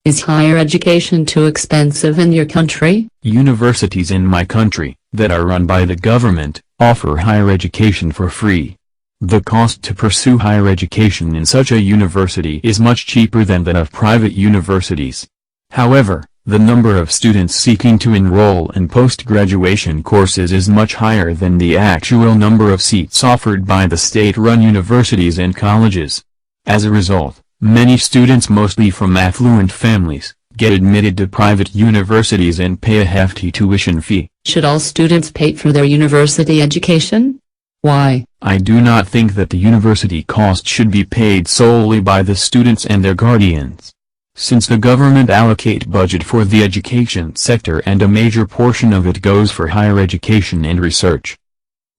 Is higher education too expensive in your country? Universities in my country, that are run by the government, offer higher education for free. The cost to pursue higher education in such a university is much cheaper than that of private universities. However, the number of students seeking to enroll in post-graduation courses is much higher than the actual number of seats offered by the state-run universities and colleges. As a result, many students, mostly from affluent families, get admitted to private universities and pay a hefty tuition fee. Should all students pay for their university education? Why? I do not think that the university cost should be paid solely by the students and their guardians. Since the government allocate budget for the education sector and a major portion of it goes for higher education and research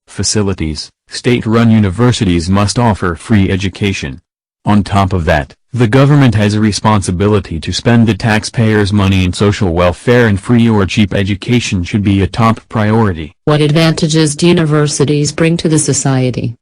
facilities, state-run universities must offer free education. On top of that, the government has a responsibility to spend the taxpayers' money in social welfare, and free or cheap education should be a top priority. What advantages do universities bring to the society?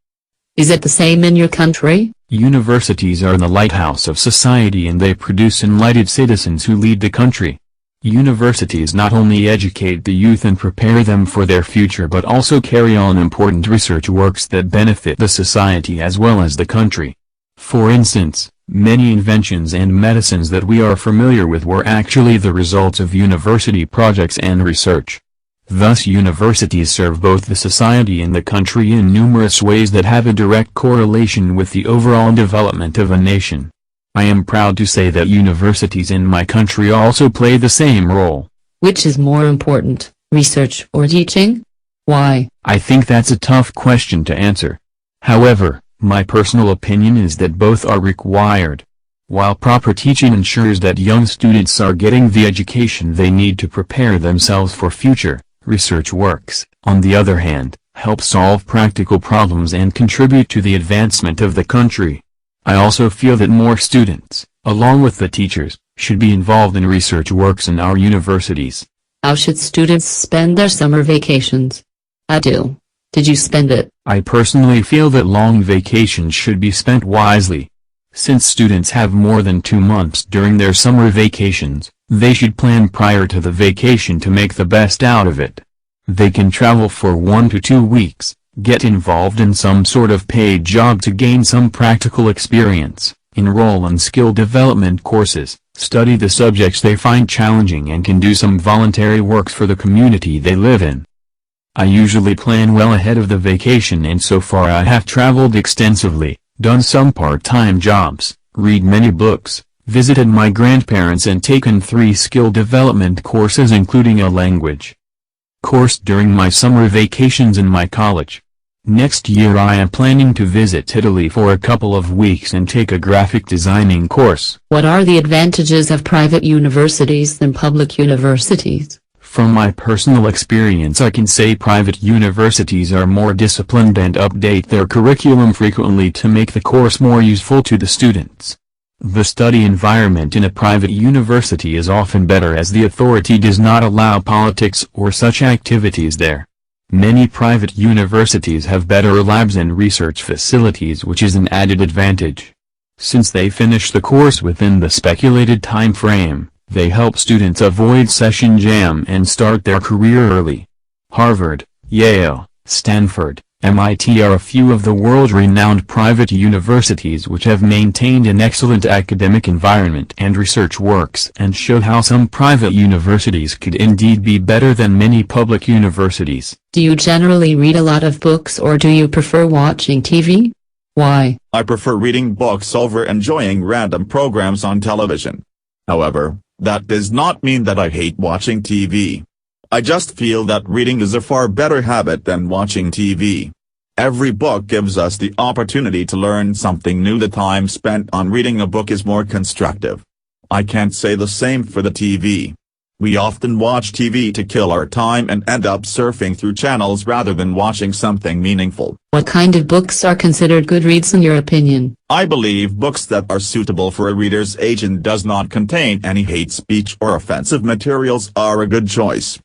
Is it the same in your country? Universities are the lighthouse of society, and they produce enlightened citizens who lead the country. Universities not only educate the youth and prepare them for their future, but also carry on important research works that benefit the society as well as the country. For instance, many inventions and medicines that we are familiar with were actually the results of university projects and research. Thus, universities serve both the society and the country in numerous ways that have a direct correlation with the overall development of a nation. I am proud to say that universities in my country also play the same role. Which is more important, research or teaching? Why? I think that's a tough question to answer. However, my personal opinion is that both are required. While proper teaching ensures that young students are getting the education they need to prepare themselves for future research works, on the other hand, help solve practical problems and contribute to the advancement of the country. I also feel that more students, along with the teachers, should be involved in research works in our universities. How should students spend their summer vacations? I do. Did you spend it? I personally feel that long vacations should be spent wisely. Since students have more than 2 months during their summer vacations, they should plan prior to the vacation to make the best out of it. They can travel for 1 to 2 weeks, get involved in some sort of paid job to gain some practical experience, enroll in skill development courses, study the subjects they find challenging, and can do some voluntary works for the community they live in. I usually plan well ahead of the vacation, and so far I have traveled extensively, done some part-time jobs, read many books, visited my grandparents, and taken 3 skill development courses including a language course during my summer vacations in my college. Next year I am planning to visit Italy for a couple of weeks and take a graphic designing course. What are the advantages of private universities than public universities? From my personal experience, I can say private universities are more disciplined and update their curriculum frequently to make the course more useful to the students. The study environment in a private university is often better, as the authority does not allow politics or such activities there. Many private universities have better labs and research facilities, which is an added advantage. Since they finish the course within the speculated time frame, they help students avoid session jam and start their career early. Harvard, Yale, Stanford, MIT are a few of the world-renowned private universities which have maintained an excellent academic environment and research works, and show how some private universities could indeed be better than many public universities. Do you generally read a lot of books, or do you prefer watching TV? Why? I prefer reading books over enjoying random programs on television. However, that does not mean that I hate watching TV. I just feel that reading is a far better habit than watching TV. Every book gives us the opportunity to learn something new. The time spent on reading a book is more constructive. I can't say the same for the TV. We often watch TV to kill our time and end up surfing through channels rather than watching something meaningful. What kind of books are considered good reads in your opinion? I believe books that are suitable for a reader's age and does not contain any hate speech or offensive materials are a good choice.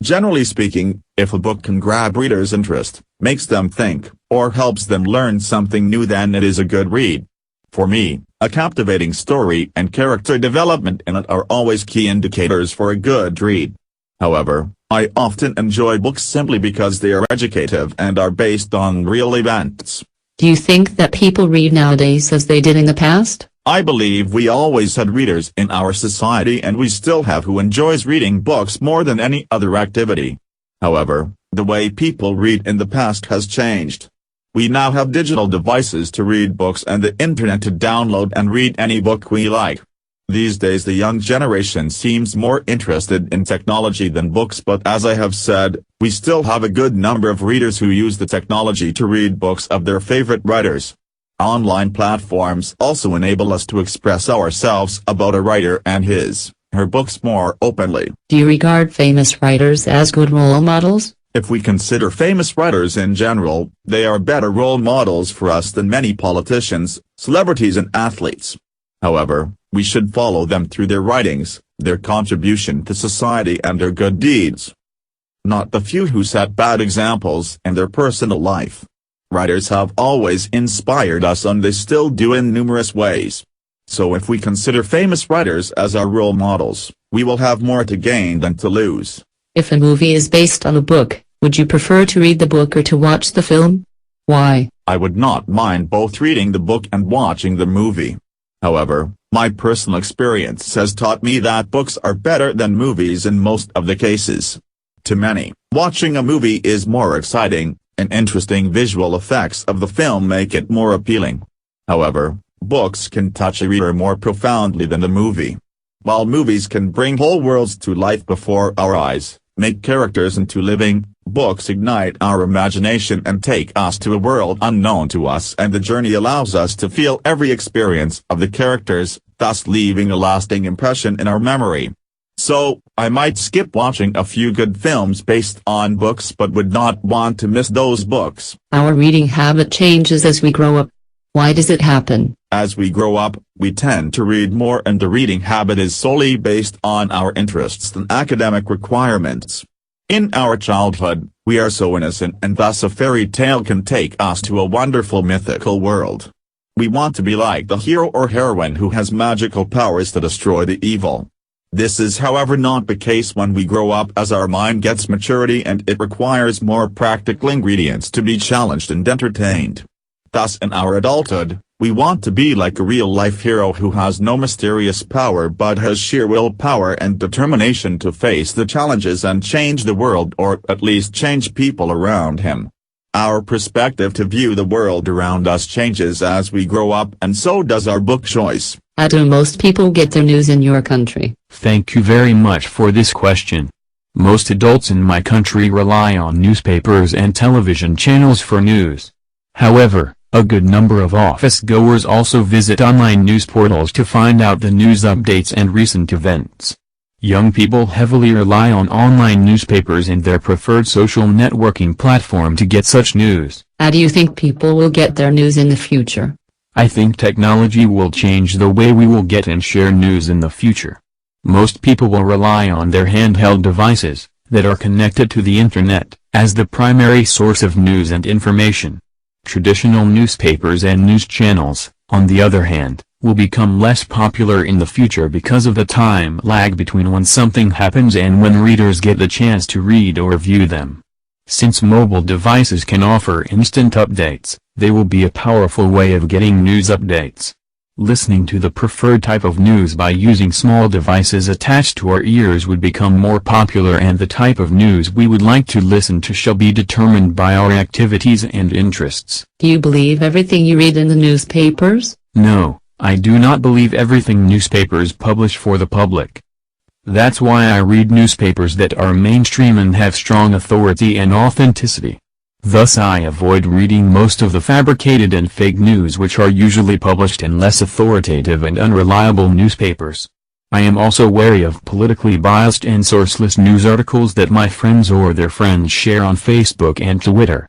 Generally speaking, if a book can grab readers' interest, makes them think, or helps them learn something new, then it is a good read. For me, a captivating story and character development in it are always key indicators for a good read. However, I often enjoy books simply because they are educative and are based on real events. Do you think that people read nowadays as they did in the past? I believe we always had readers in our society and we still have who enjoys reading books more than any other activity. However, the way people read in the past has changed. We now have digital devices to read books and the internet to download and read any book we like. These days the young generation seems more interested in technology than books, but as I have said, we still have a good number of readers who use the technology to read books of their favorite writers. Online platforms also enable us to express ourselves about a writer and her books more openly. Do you regard famous writers as good role models? If we consider famous writers in general, they are better role models for us than many politicians, celebrities and athletes. However, we should follow them through their writings, their contribution to society and their good deeds. Not the few who set bad examples in their personal life. Writers have always inspired us and they still do in numerous ways. So if we consider famous writers as our role models, we will have more to gain than to lose. If a movie is based on a book, would you prefer to read the book or to watch the film? Why? I would not mind both reading the book and watching the movie. However, my personal experience has taught me that books are better than movies in most of the cases. To many, watching a movie is more exciting, and interesting visual effects of the film make it more appealing. However, books can touch a reader more profoundly than the movie. While movies can bring whole worlds to life before our eyes, make characters into living, books ignite our imagination and take us to a world unknown to us, and the journey allows us to feel every experience of the characters, thus leaving a lasting impression in our memory. So, I might skip watching a few good films based on books but would not want to miss those books. Our reading habit changes as we grow up. Why does it happen? As we grow up, we tend to read more, and the reading habit is solely based on our interests than academic requirements. In our childhood, we are so innocent, and thus a fairy tale can take us to a wonderful mythical world. We want to be like the hero or heroine who has magical powers to destroy the evil. This is however not the case when we grow up, as our mind gets maturity and it requires more practical ingredients to be challenged and entertained. Thus in our adulthood, we want to be like a real-life hero who has no mysterious power but has sheer willpower and determination to face the challenges and change the world, or at least change people around him. Our perspective to view the world around us changes as we grow up, and so does our book choice. How do most people get their news in your country? Thank you very much for this question. Most adults in my country rely on newspapers and television channels for news. However, a good number of office-goers also visit online news portals to find out the news updates and recent events. Young people heavily rely on online newspapers and their preferred social networking platform to get such news. How do you think people will get their news in the future? I think technology will change the way we will get and share news in the future. Most people will rely on their handheld devices, that are connected to the internet, as the primary source of news and information. Traditional newspapers and news channels, on the other hand, will become less popular in the future because of the time lag between when something happens and when readers get the chance to read or view them. Since mobile devices can offer instant updates, they will be a powerful way of getting news updates. Listening to the preferred type of news by using small devices attached to our ears would become more popular, and the type of news we would like to listen to shall be determined by our activities and interests. Do you believe everything you read in the newspapers? No, I do not believe everything newspapers publish for the public. That's why I read newspapers that are mainstream and have strong authority and authenticity. Thus I avoid reading most of the fabricated and fake news which are usually published in less authoritative and unreliable newspapers. I am also wary of politically biased and sourceless news articles that my friends or their friends share on Facebook and Twitter.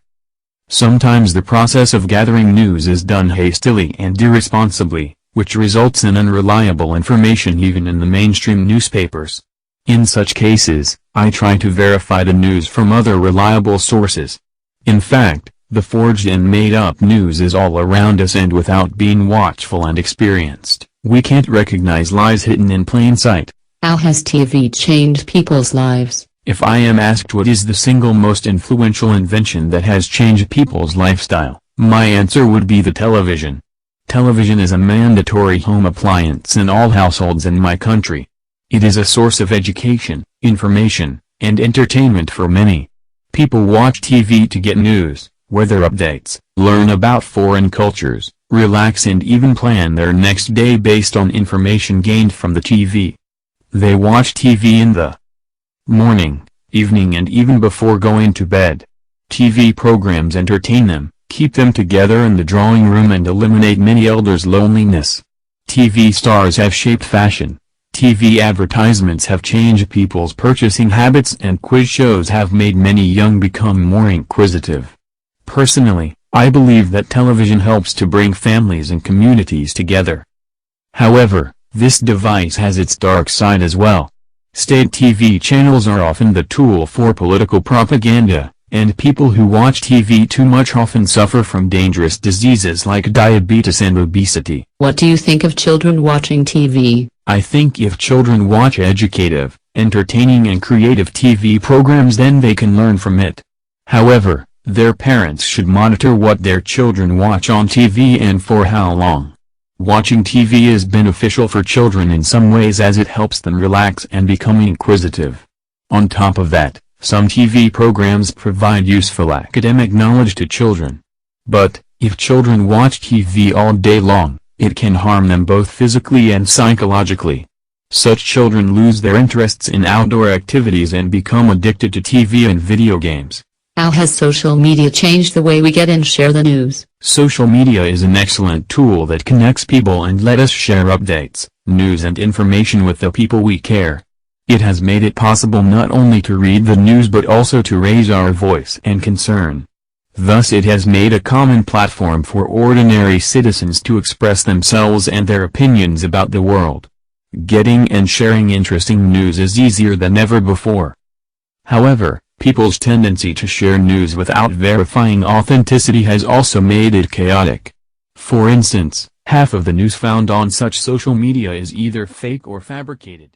Sometimes the process of gathering news is done hastily and irresponsibly, which results in unreliable information even in the mainstream newspapers. In such cases, I try to verify the news from other reliable sources. In fact, The forged and made-up news is all around us, and without being watchful and experienced, we can't recognize lies hidden in plain sight. How has TV changed people's lives? If I am asked what is the single most influential invention that has changed people's lifestyle, my answer would be the television. Television is a mandatory home appliance in all households in my country. It is a source of education, information, and entertainment for many. People watch TV to get news, weather updates, learn about foreign cultures, relax, and even plan their next day based on information gained from the TV. They watch TV in the morning, evening, and even before going to bed. TV programs entertain them, keep them together in the drawing room, and eliminate many elders' loneliness. TV stars have shaped fashion. TV advertisements have changed people's purchasing habits, and quiz shows have made many young become more inquisitive. Personally, I believe that television helps to bring families and communities together. However, this device has its dark side as well. State TV channels are often the tool for political propaganda, and people who watch TV too much often suffer from dangerous diseases like diabetes and obesity. What do you think of children watching TV? I think if children watch educative, entertaining, and creative TV programs, then they can learn from it. However, their parents should monitor what their children watch on TV and for how long. Watching TV is beneficial for children in some ways, as it helps them relax and become inquisitive. On top of that, some TV programs provide useful academic knowledge to children. But, if children watch TV all day long, it can harm them both physically and psychologically. Such children lose their interests in outdoor activities and become addicted to TV and video games. How has social media changed the way we get and share the news? Social media is an excellent tool that connects people and let us share updates, news, and information with the people we care. It has made it possible not only to read the news but also to raise our voice and concern. Thus it has made a common platform for ordinary citizens to express themselves and their opinions about the world. Getting and sharing interesting news is easier than ever before. However, people's tendency to share news without verifying authenticity has also made it chaotic. For instance, half of the news found on such social media is either fake or fabricated.